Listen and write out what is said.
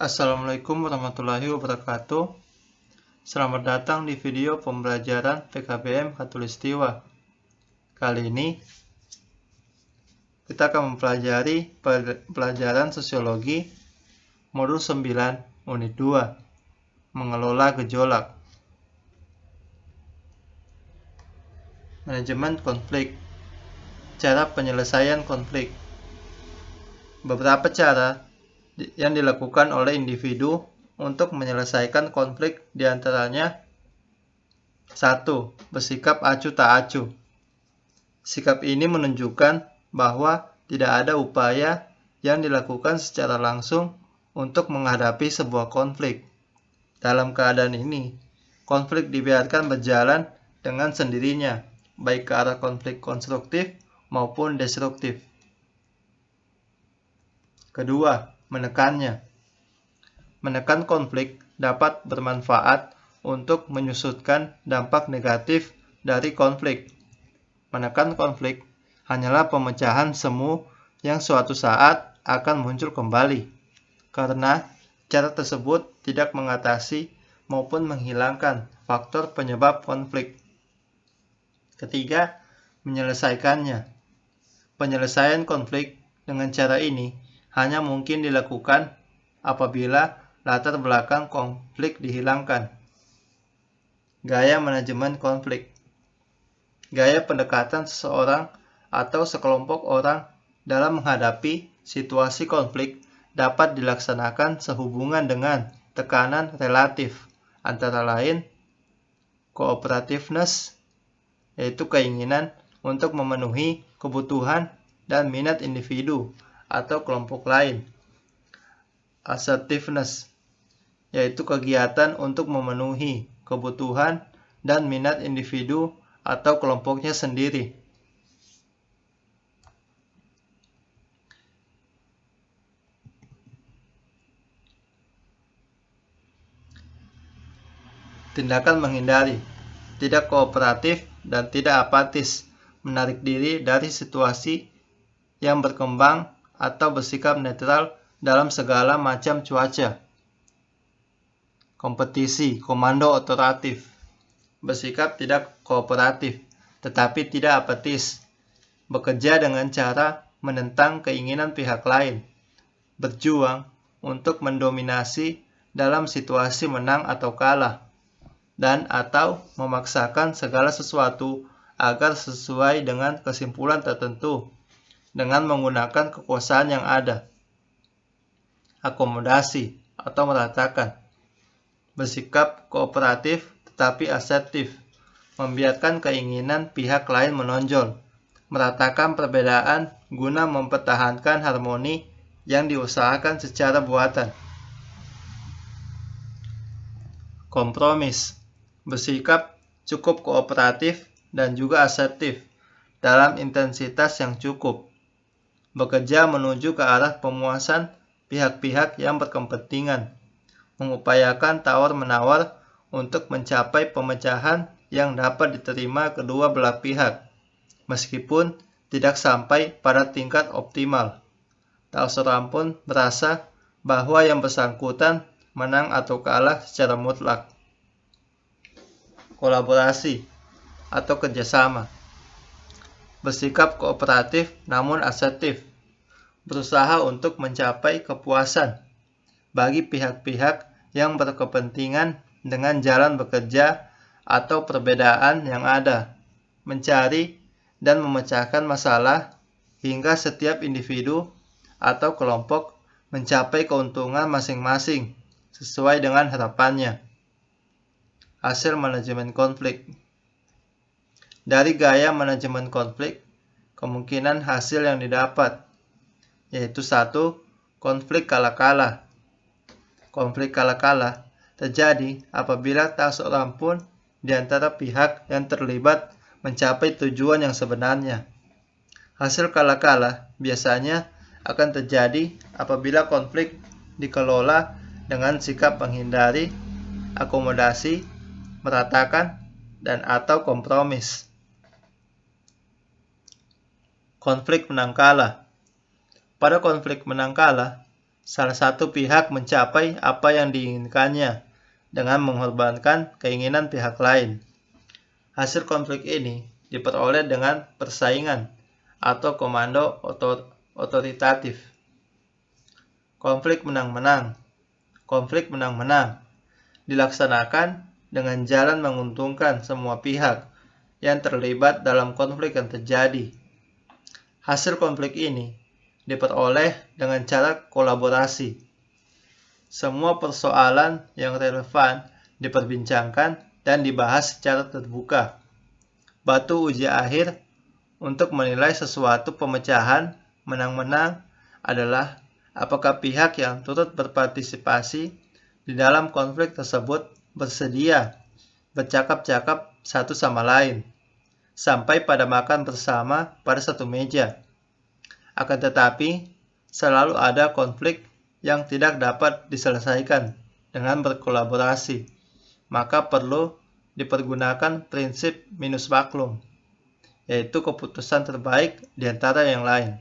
Assalamualaikum warahmatullahi wabarakatuh. Selamat datang di video pembelajaran PKBM Khatulistiwa. Kali ini kita akan mempelajari pelajaran sosiologi modul 9 unit 2, mengelola gejolak. Manajemen konflik. Cara penyelesaian konflik. Beberapa cara yang dilakukan oleh individu untuk menyelesaikan konflik, diantaranya 1. Bersikap acuh tak acuh. Sikap ini menunjukkan bahwa tidak ada upaya yang dilakukan secara langsung untuk menghadapi sebuah konflik. Dalam keadaan ini, konflik dibiarkan berjalan dengan sendirinya, baik ke arah konflik konstruktif maupun destruktif. Kedua, menekannya. Menekan konflik dapat bermanfaat untuk menyusutkan dampak negatif dari konflik. Menekan konflik hanyalah pemecahan semu yang suatu saat akan muncul kembali, karena cara tersebut tidak mengatasi maupun menghilangkan faktor penyebab konflik. Ketiga, menyelesaikannya. Penyelesaian konflik dengan cara ini hanya mungkin dilakukan apabila latar belakang konflik dihilangkan. Gaya manajemen konflik. Gaya pendekatan seseorang atau sekelompok orang dalam menghadapi situasi konflik dapat dilaksanakan sehubungan dengan tekanan relatif, antara lain cooperativeness, yaitu keinginan untuk memenuhi kebutuhan dan minat individu atau kelompok lain. Assertiveness, yaitu kegiatan untuk memenuhi kebutuhan dan minat individu atau kelompoknya sendiri. Tindakan menghindari, tidak kooperatif dan tidak apatis, menarik diri dari situasi yang berkembang atau bersikap netral dalam segala macam cuaca. Kompetisi, komando otoratif, bersikap tidak kooperatif, tetapi tidak apatis, bekerja dengan cara menentang keinginan pihak lain, berjuang untuk mendominasi dalam situasi menang atau kalah, dan atau memaksakan segala sesuatu agar sesuai dengan kesimpulan tertentu dengan menggunakan kekuasaan yang ada. Akomodasi atau meratakan, bersikap kooperatif tetapi asertif, membiarkan keinginan pihak lain menonjol, meratakan perbedaan guna mempertahankan harmoni yang diusahakan secara buatan. Kompromis, bersikap cukup kooperatif dan juga asertif dalam intensitas yang cukup, bekerja menuju ke arah pemuasan pihak-pihak yang berkepentingan, mengupayakan tawar-menawar untuk mencapai pemecahan yang dapat diterima kedua belah pihak, meskipun tidak sampai pada tingkat optimal. Tak seorang pun merasa bahwa yang bersangkutan menang atau kalah secara mutlak. Kolaborasi atau kerjasama, bersikap kooperatif namun asertif, berusaha untuk mencapai kepuasan bagi pihak-pihak yang berkepentingan dengan jalan bekerja atau perbedaan yang ada, mencari dan memecahkan masalah hingga setiap individu atau kelompok mencapai keuntungan masing-masing sesuai dengan harapannya. Hasil manajemen konflik. Dari gaya manajemen konflik, kemungkinan hasil yang didapat yaitu 1. Konflik kala-kala. Konflik kala-kala terjadi apabila tak seorang pun di antara pihak yang terlibat mencapai tujuan yang sebenarnya. Hasil kala-kala biasanya akan terjadi apabila konflik dikelola dengan sikap menghindari, akomodasi, meratakan, dan atau kompromis. Konflik menang kalah. Pada konflik menang kalah, salah satu pihak mencapai apa yang diinginkannya dengan mengorbankan keinginan pihak lain. Hasil konflik ini diperoleh dengan persaingan atau komando otoritatif. Konflik menang-menang. Konflik menang-menang dilaksanakan dengan jalan menguntungkan semua pihak yang terlibat dalam konflik yang terjadi. Hasil konflik ini diperoleh dengan cara kolaborasi. Semua persoalan yang relevan diperbincangkan dan dibahas secara terbuka. Batu uji akhir untuk menilai sesuatu pemecahan menang-menang adalah apakah pihak yang turut berpartisipasi di dalam konflik tersebut bersedia bercakap-cakap satu sama lain, sampai pada makan bersama pada satu meja. Akan tetapi, selalu ada konflik yang tidak dapat diselesaikan dengan berkolaborasi, maka perlu dipergunakan prinsip minus maklum, yaitu keputusan terbaik di antara yang lain.